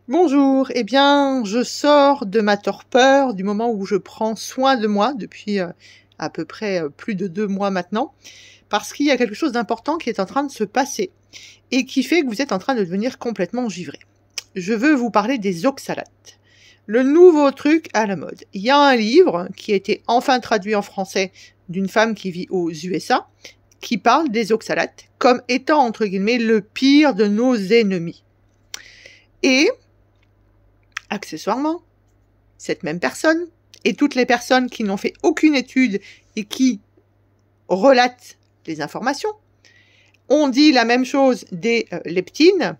Bonjour, eh bien, je sors de ma torpeur du moment où je prends soin de moi depuis à peu près plus de 2 mois maintenant, parce qu'il y a quelque chose d'important qui est en train de se passer et qui fait que vous êtes en train de devenir complètement givré. Je veux vous parler des oxalates, le nouveau truc à la mode. Il y a un livre qui a été enfin traduit en français d'une femme qui vit aux USA, qui parle des oxalates comme étant, entre guillemets, le pire de nos ennemis. Et accessoirement, cette même personne et toutes les personnes qui n'ont fait aucune étude et qui relatent les informations ont dit la même chose des leptines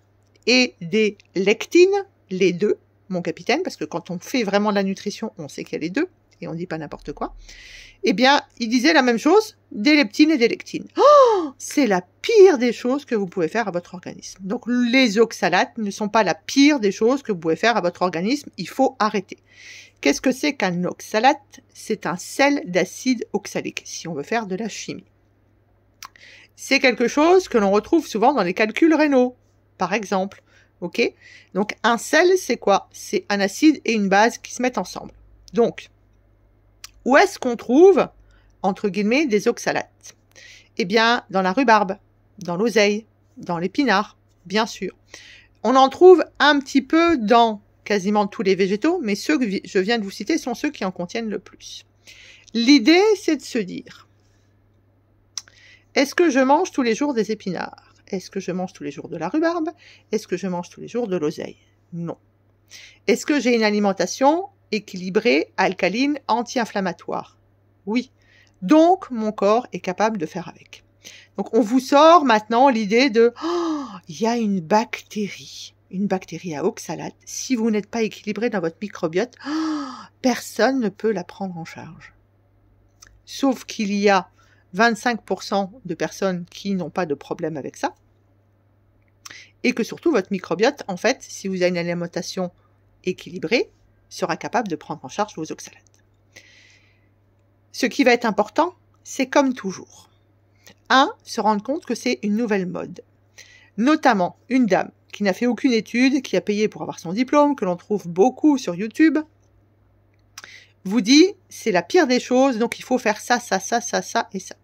et des lectines, les deux, mon capitaine, parce que quand on fait vraiment de la nutrition, on sait qu'il y a les deux, et on dit pas n'importe quoi. Eh bien, il disait la même chose des leptines et des lectines. Oh, c'est la pire des choses que vous pouvez faire à votre organisme. Donc, les oxalates ne sont pas la pire des choses que vous pouvez faire à votre organisme. Il faut arrêter. Qu'est-ce que c'est qu'un oxalate? C'est un sel d'acide oxalique, si on veut faire de la chimie. C'est quelque chose que l'on retrouve souvent dans les calculs rénaux, par exemple. Ok? Donc, un sel, c'est quoi? C'est un acide et une base qui se mettent ensemble. Donc, où est-ce qu'on trouve, entre guillemets, des oxalates? Eh bien, dans la rhubarbe, dans l'oseille, dans l'épinard, bien sûr. On en trouve un petit peu dans quasiment tous les végétaux, mais ceux que je viens de vous citer sont ceux qui en contiennent le plus. L'idée, c'est de se dire, est-ce que je mange tous les jours des épinards? Est-ce que je mange tous les jours de la rhubarbe? Est-ce que je mange tous les jours de l'oseille? Non. Est-ce que j'ai une alimentation équilibrée, alcaline, anti-inflammatoire? Oui. Donc, mon corps est capable de faire avec. Donc, on vous sort maintenant l'idée de « Oh, il y a une bactérie à oxalate. Si vous n'êtes pas équilibré dans votre microbiote, personne ne peut la prendre en charge. » Sauf qu'il y a 25% de personnes qui n'ont pas de problème avec ça. Et que surtout, votre microbiote, en fait, si vous avez une alimentation équilibrée, sera capable de prendre en charge vos oxalates. Ce qui va être important, c'est comme toujours. 1. Se rendre compte que c'est une nouvelle mode. Notamment, une dame qui n'a fait aucune étude, qui a payé pour avoir son diplôme, que l'on trouve beaucoup sur YouTube, vous dit, c'est la pire des choses, donc il faut faire ça, ça, ça, ça, ça et ça.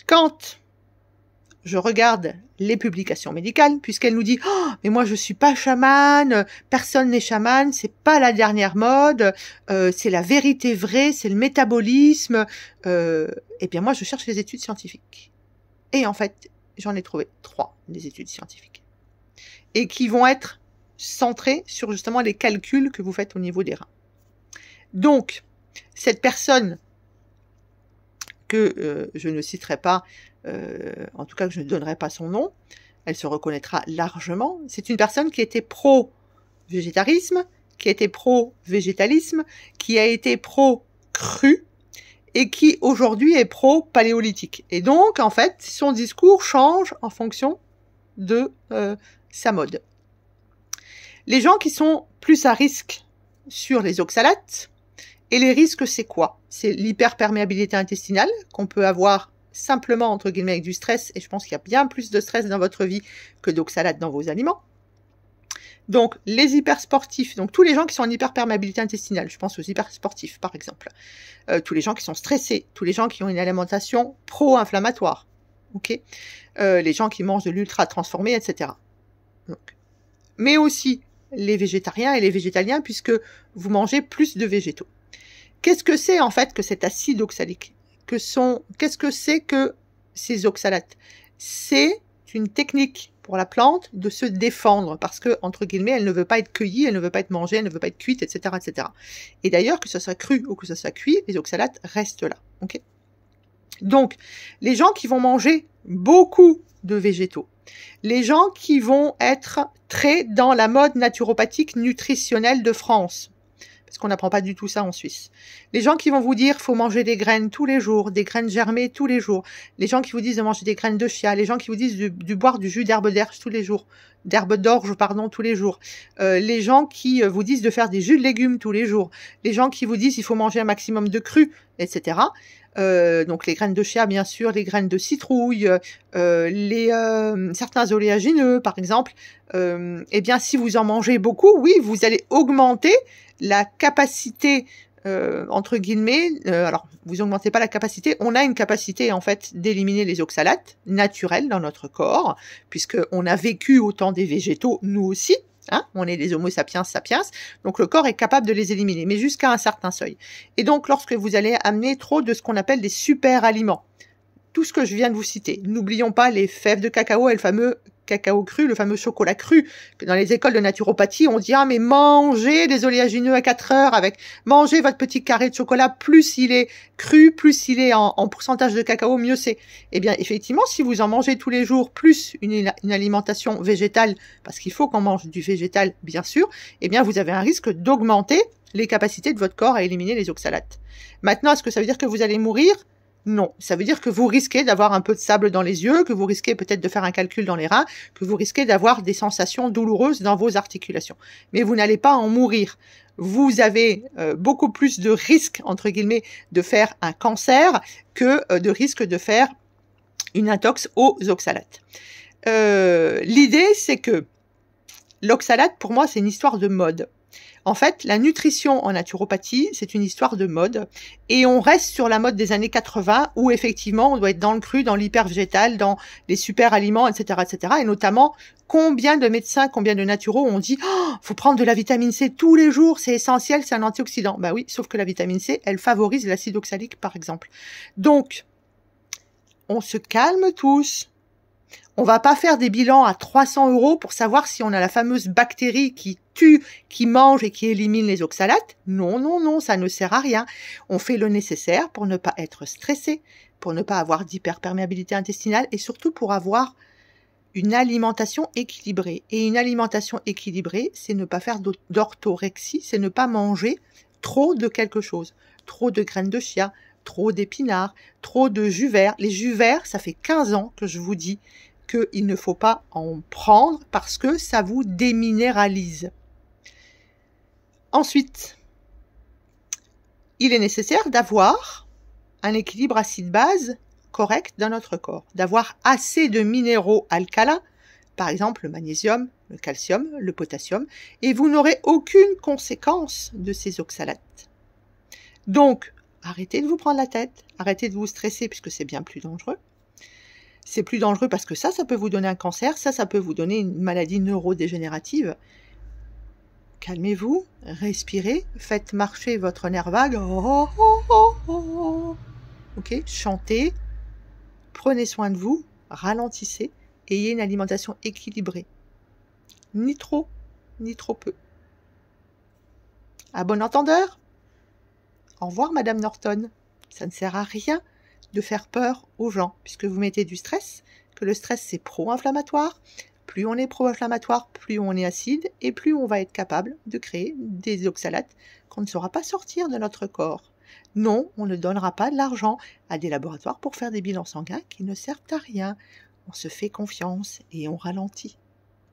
Quand je regarde les publications médicales, puisqu'elle nous dit « Oh, mais moi je suis pas chamane, personne n'est chamane, c'est pas la dernière mode, c'est la vérité vraie, c'est le métabolisme. » Eh bien moi je cherche les études scientifiques. Et en fait, j'en ai trouvé 3 des études scientifiques. Et qui vont être centrées sur justement les calculs que vous faites au niveau des reins. Donc, cette personne que je ne citerai pas, en tout cas que je ne donnerai pas son nom, elle se reconnaîtra largement. C'est une personne qui était pro-végétarisme, qui était pro-végétalisme, qui a été pro-cru, et qui aujourd'hui est pro-paléolithique. Et donc, en fait, son discours change en fonction de sa mode. Les gens qui sont plus à risque sur les oxalates, et les risques, c'est quoi? C'est l'hyperperméabilité intestinale qu'on peut avoir simplement, entre guillemets, avec du stress, et je pense qu'il y a bien plus de stress dans votre vie que d'oxalates dans vos aliments. Donc, les hypersportifs, donc tous les gens qui sont en hyperperméabilité intestinale, je pense aux hypersportifs par exemple, tous les gens qui sont stressés, tous les gens qui ont une alimentation pro-inflammatoire, ok, les gens qui mangent de l'ultra transformé, etc. Donc, mais aussi les végétariens et les végétaliens, puisque vous mangez plus de végétaux. Qu'est-ce que c'est en fait que cet acide oxalique? Qu'est-ce que c'est que ces oxalates? C'est une technique pour la plante de se défendre parce que, entre guillemets, elle ne veut pas être cueillie, elle ne veut pas être mangée, elle ne veut pas être cuite, etc. etc. Et d'ailleurs, que ce soit cru ou que ce soit cuit, les oxalates restent là. Okay, donc, les gens qui vont manger beaucoup de végétaux, les gens qui vont être très dans la mode naturopathique nutritionnelle de France, parce qu'on n'apprend pas du tout ça en Suisse. Les gens qui vont vous dire faut manger des graines tous les jours, des graines germées tous les jours. Les gens qui vous disent de manger des graines de chia. Les gens qui vous disent de boire du jus d'herbe d'orge tous les jours. D'herbe d'orge, pardon, tous les jours. Les gens qui vous disent de faire des jus de légumes tous les jours. Les gens qui vous disent il faut manger un maximum de cru, etc. donc les graines de chia bien sûr, les graines de citrouille, certains oléagineux par exemple, eh bien si vous en mangez beaucoup, oui, vous allez augmenter la capacité entre guillemets, alors vous augmentez pas la capacité, on a une capacité en fait d'éliminer les oxalates naturels dans notre corps, puisque on a vécu au temps des végétaux, nous aussi, hein, on est des Homo sapiens sapiens, donc le corps est capable de les éliminer, mais jusqu'à un certain seuil. Et donc lorsque vous allez amener trop de ce qu'on appelle des super aliments, tout ce que je viens de vous citer, n'oublions pas les fèves de cacao et le fameux cacao cru, le fameux chocolat cru, que dans les écoles de naturopathie, on dit « Ah, mais mangez des oléagineux à 4 heures avec, mangez votre petit carré de chocolat, plus il est cru, plus il est en pourcentage de cacao, mieux c'est. » Eh bien, effectivement, si vous en mangez tous les jours, plus une alimentation végétale, parce qu'il faut qu'on mange du végétal, bien sûr, eh bien, vous avez un risque d'augmenter les capacités de votre corps à éliminer les oxalates. Maintenant, est-ce que ça veut dire que vous allez mourir ? Non, ça veut dire que vous risquez d'avoir un peu de sable dans les yeux, que vous risquez peut-être de faire un calcul dans les reins, que vous risquez d'avoir des sensations douloureuses dans vos articulations. Mais vous n'allez pas en mourir. Vous avez beaucoup plus de risques, entre guillemets, de faire un cancer que de risque de faire une intox aux oxalates. L'idée, c'est que l'oxalate, pour moi, c'est une histoire de mode. En fait, la nutrition en naturopathie, c'est une histoire de mode. Et on reste sur la mode des années 80 où effectivement, on doit être dans le cru, dans l'hyper-végétal, dans les super aliments, etc., etc. Et notamment, combien de médecins, combien de naturaux ont dit oh, faut prendre de la vitamine C tous les jours, c'est essentiel, c'est un antioxydant. Ben oui, sauf que la vitamine C, elle favorise l'acide oxalique, par exemple. Donc, on se calme tous. On va pas faire des bilans à 300 € pour savoir si on a la fameuse bactérie qui tue, qui mange et qui élimine les oxalates. Non, non, non, ça ne sert à rien. On fait le nécessaire pour ne pas être stressé, pour ne pas avoir d'hyperperméabilité intestinale et surtout pour avoir une alimentation équilibrée. Et une alimentation équilibrée, c'est ne pas faire d'orthorexie, c'est ne pas manger trop de quelque chose. Trop de graines de chia, trop d'épinards, trop de jus vert. Les jus verts, ça fait 15 ans que je vous dis qu'il ne faut pas en prendre parce que ça vous déminéralise. Ensuite, il est nécessaire d'avoir un équilibre acide-base correct dans notre corps, d'avoir assez de minéraux alcalins, par exemple le magnésium, le calcium, le potassium, et vous n'aurez aucune conséquence de ces oxalates. Donc, arrêtez de vous prendre la tête, arrêtez de vous stresser puisque c'est bien plus dangereux. C'est plus dangereux parce que ça peut vous donner un cancer, ça peut vous donner une maladie neurodégénérative. Calmez-vous, respirez, faites marcher votre nerf vague. Oh, oh, oh, oh. Ok, chantez, prenez soin de vous, ralentissez, ayez une alimentation équilibrée. Ni trop, ni trop peu. À bon entendeur. Au revoir, Madame Norton. Ça ne sert à rien de faire peur aux gens, puisque vous mettez du stress, que le stress c'est pro-inflammatoire. Plus on est pro-inflammatoire, plus on est acide, et plus on va être capable de créer des oxalates qu'on ne saura pas sortir de notre corps. Non, on ne donnera pas de l'argent à des laboratoires pour faire des bilans sanguins qui ne servent à rien. On se fait confiance et on ralentit.